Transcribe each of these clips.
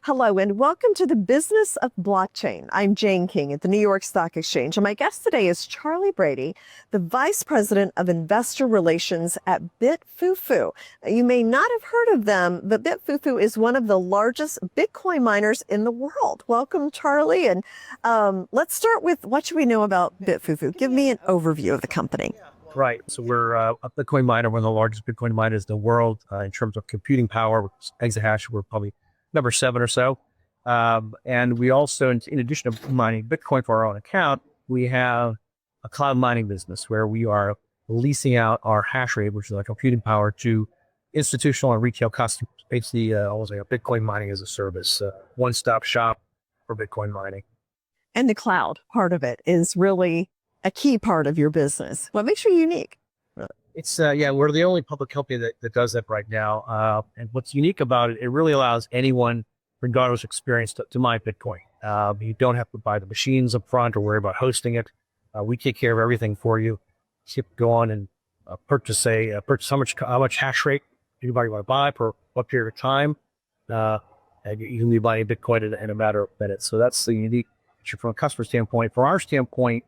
Hello and welcome to the Business of Blockchain. I'm Jane King at the New York Stock Exchange, and my guest today is Charley Brady, the Vice President of Investor Relations at BitFuFu. You may not have heard of them, but BitFuFu is one of the largest Bitcoin miners in the world. Welcome, Charley, and let's start with what should we know about BitFuFu? Give me an overview of the company. Right. So we're a Bitcoin miner, one of the largest Bitcoin miners in the world in terms of computing power. Exahash, we're probably number 7 or so. And we also, in addition to mining Bitcoin for our own account, we have a cloud mining business where we are leasing out our hash rate, which is our computing power, to institutional and retail customers. Basically, almost like a Bitcoin mining as a service, one-stop shop for Bitcoin mining. And the cloud part of it is really a key part of your business. What makes you unique? It's, we're the only public company that does that right now. And what's unique about it, it really allows anyone, regardless of experience, to mine Bitcoin. You don't have to buy the machines up front or worry about hosting it. We take care of everything for you. You go on and purchase how much hash rate anybody want to buy for what period of time. And you can be buying Bitcoin in a matter of minutes. So that's the unique feature from a customer standpoint. From our standpoint,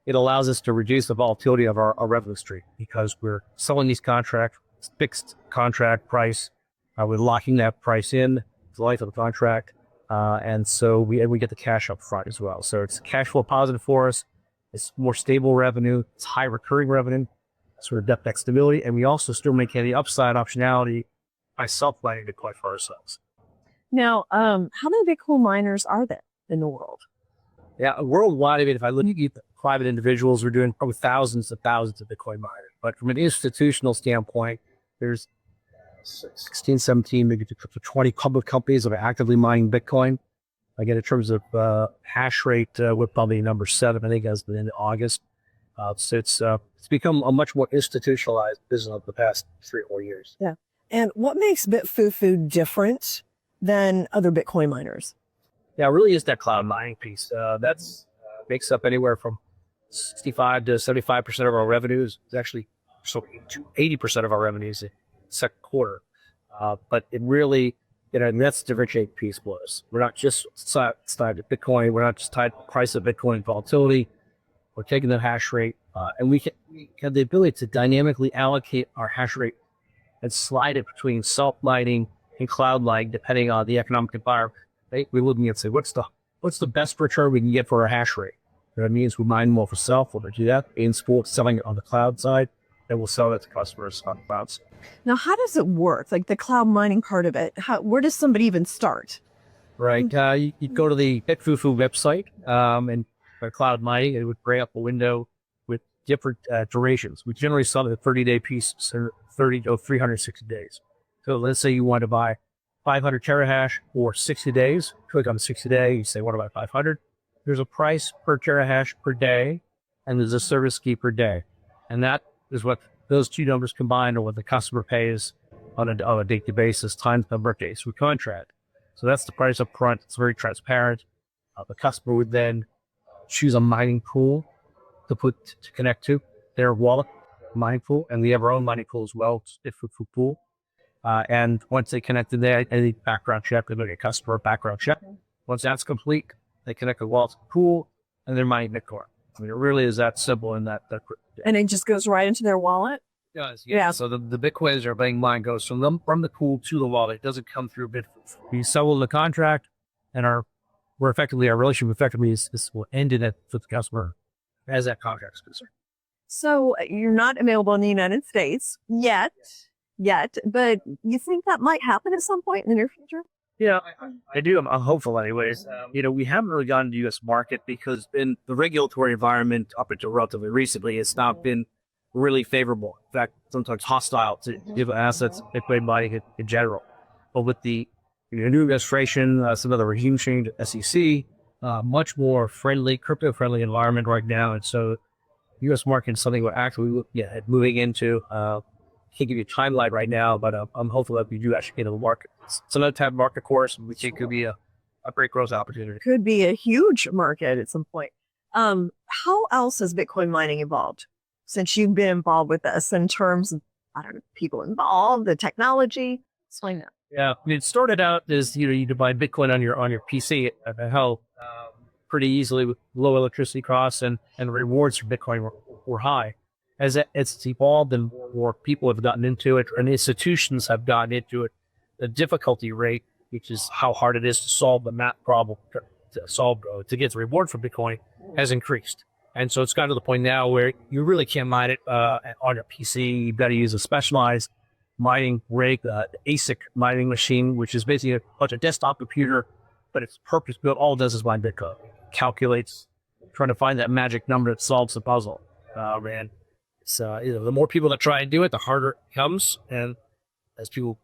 it allows us to reduce the volatility of our revenue stream because we're selling these contracts, fixed contract price. We're locking that price in the life of the contract. And so we get the cash up front as well. So it's cash flow positive for us. It's more stable revenue. It's high recurring revenue, sort of depth stability. And we also still maintain the upside optionality by self-mining Bitcoin for ourselves. Now, how many Bitcoin miners are there in the world? Yeah, worldwide, I mean, if I look at the private individuals, we're doing probably thousands of Bitcoin miners. But from an institutional standpoint, there's 16, 17, maybe 20 public companies that are actively mining Bitcoin. Again, in terms of hash rate, we're probably number 7, I think, as been in August. So it's become a much more institutionalized business over the past 3 or 4 years. Yeah. And what makes BitFuFu different than other Bitcoin miners? Yeah, it really is that cloud mining piece. That's makes up anywhere from 65 to 75% of our revenues. It's actually 80% of our revenues in the second quarter. But it really, and that's the differentiating piece for us. We're not just tied to Bitcoin. We're not just tied to the price of Bitcoin volatility. We're taking the hash rate, and we have the ability to dynamically allocate our hash rate and slide it between self-mining and cloud mining, depending on the economic environment. Right? We're looking at, say, what's the best return we can get for our hash rate? That means we mine more for self. We'll do that. In sport, selling it on the cloud side, and we'll sell it to customers on clouds. Now, how does it work? Like the cloud mining part of it, where does somebody even start? Right. You go to the BitFuFu website, and for cloud mining, it would bring up a window with different durations. We generally sell it at 30-day pieces, 30 to 360 days. So let's say you want to buy 500 terahash for 60 days. Click on 60 day. You say, what about 500? There's a price per terahash per day, and there's a service fee per day. And that is what those two numbers combined are what the customer pays on a daily basis times the number of days we contract. So that's the price up front. It's very transparent. The customer would then choose a mining pool to connect to their wallet mining pool, and we have our own mining pool as well, BitFuFu pool. And once they connect to there, any background check, they make a customer background check. Once that's complete, they connect the wallet to the pool, and they're mining Bitcoin. I mean, it really is that simple in that. And it just goes right into their wallet? It does, yeah. So the Bitcoins are being mined goes from the pool to the wallet. It doesn't come through BitFuFu. We sell the contract, and our relationship effectively will end in it with the customer as that contract is concerned. So you're not available in the United States yet, but you think that might happen at some point in the near future? Yeah, I do. I'm hopeful anyways. We haven't really gotten to the U.S. market because in the regulatory environment up until relatively recently, it's not been really favorable. In fact, sometimes hostile to give assets, Bitcoin mining in general. But with the new administration, some of the regime change at SEC, much more friendly, crypto-friendly environment right now. And so U.S. market is something we're actively moving into. Can't give you a timeline right now, but I'm hopeful that we do actually get into the market. It's another type of market course. We think could be a great growth opportunity. Could be a huge market at some point. How else has Bitcoin mining evolved since you've been involved with this in terms of, I don't know, people involved, the technology? Explain that. Yeah, it started out as you could buy Bitcoin on your PC at home pretty easily with low electricity costs, and rewards for Bitcoin were high. It's evolved and more people have gotten into it, and institutions have gotten into it, the difficulty rate, which is how hard it is to solve the math problem to get the reward for Bitcoin, has increased. And so it's gotten to the point now where you really can't mine it on your PC. You've got to use a specialized mining rig, the ASIC mining machine, which is basically a desktop computer, but it's purpose built. All it does is mine Bitcoin, calculates, trying to find that magic number that solves the puzzle. And so the more people that try and do it, the harder it becomes. And as people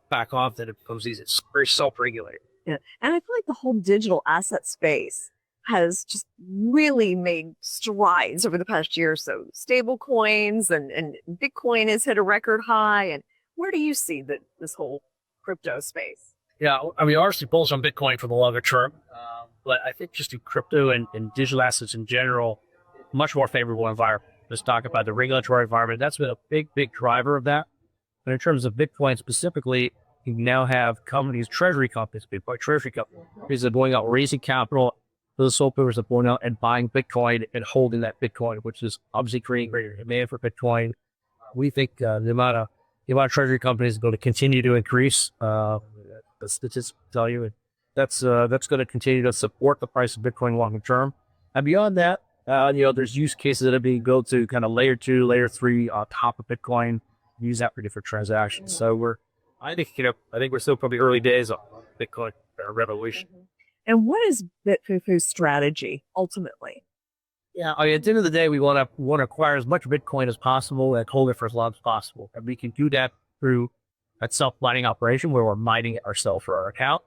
back off, then it becomes easy. It's very self-regulated. Yeah. And I feel like the whole digital asset space has just really made strides over the past year or so. Stable coins and Bitcoin has hit a record high. And where do you see this whole crypto space? Yeah, I mean, obviously bullish on Bitcoin for the longer term, but I think just in crypto and digital assets in general, much more favorable environment. Let's talk about the regulatory environment. That's been a big driver of that. But in terms of Bitcoin specifically, you now have companies, treasury companies, Bitcoin treasury companies that are going out raising capital. Those sole players are going out and buying Bitcoin and holding that Bitcoin, which is obviously creating greater demand for Bitcoin. We think the amount of treasury companies is going to continue to increase. The statistics tell you, and that's going to continue to support the price of Bitcoin long term. And beyond that, there's use cases that are being built to kind of layer 2, layer 3 on top of Bitcoin. Use that for different transactions. So I think we're still probably early days of Bitcoin revolution. And what is BitFuFu's strategy ultimately? Yeah, I mean, at the end of the day, we want to acquire as much Bitcoin as possible and hold it for as long as possible. And we can do that through a self-mining operation where we're mining it ourselves for our account,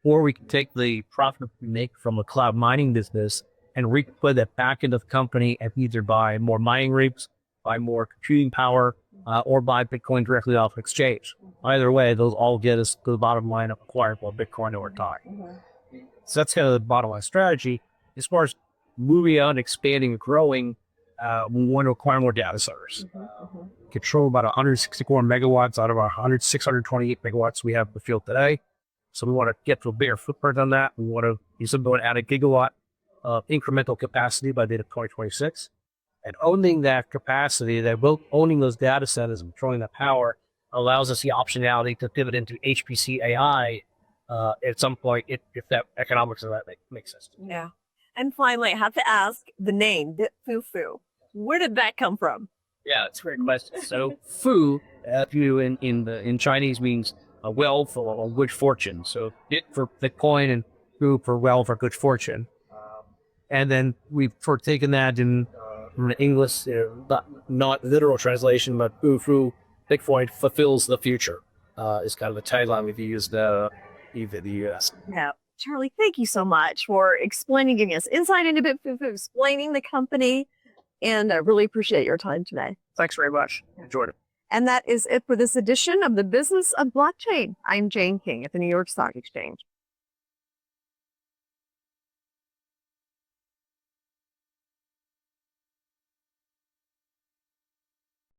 or we can take the profit we make from the cloud mining business and put that back into the company and either buy more mining rigs, buy more computing power, or buy Bitcoin directly off exchange. Either way, those all get us to the bottom line of acquiring more Bitcoin over time. So that's kind of the bottom line strategy. As far as moving on, expanding, and growing, we want to acquire more data centers. Control about 164 megawatts out of our 628 megawatts we have in the field today. So we want to get to a bigger footprint on that. We want to add a gigawatt of incremental capacity by the end of 2026. And owning that capacity, owning those data centers and controlling that power allows us the optionality to pivot into HPC AI at some point if that economics of that makes sense. Yeah. And finally, I have to ask the name BitFuFu. Where did that come from? Yeah, it's a great question. So, fu, in Chinese means a wealth or good fortune. So, bit for Bitcoin and fu for wealth or good fortune. And then we've taken that in English, not literal translation, but fu, Bitcoin fulfills the future. Is kind of the tagline we've used in the US. Yeah. Charlie, thank you so much for giving us insight into BitFuFu, explaining the company, and I really appreciate your time today. Thanks very much. Enjoyed it. And that is it for this edition of the Business of Blockchain. I'm Jane King at the New York Stock Exchange.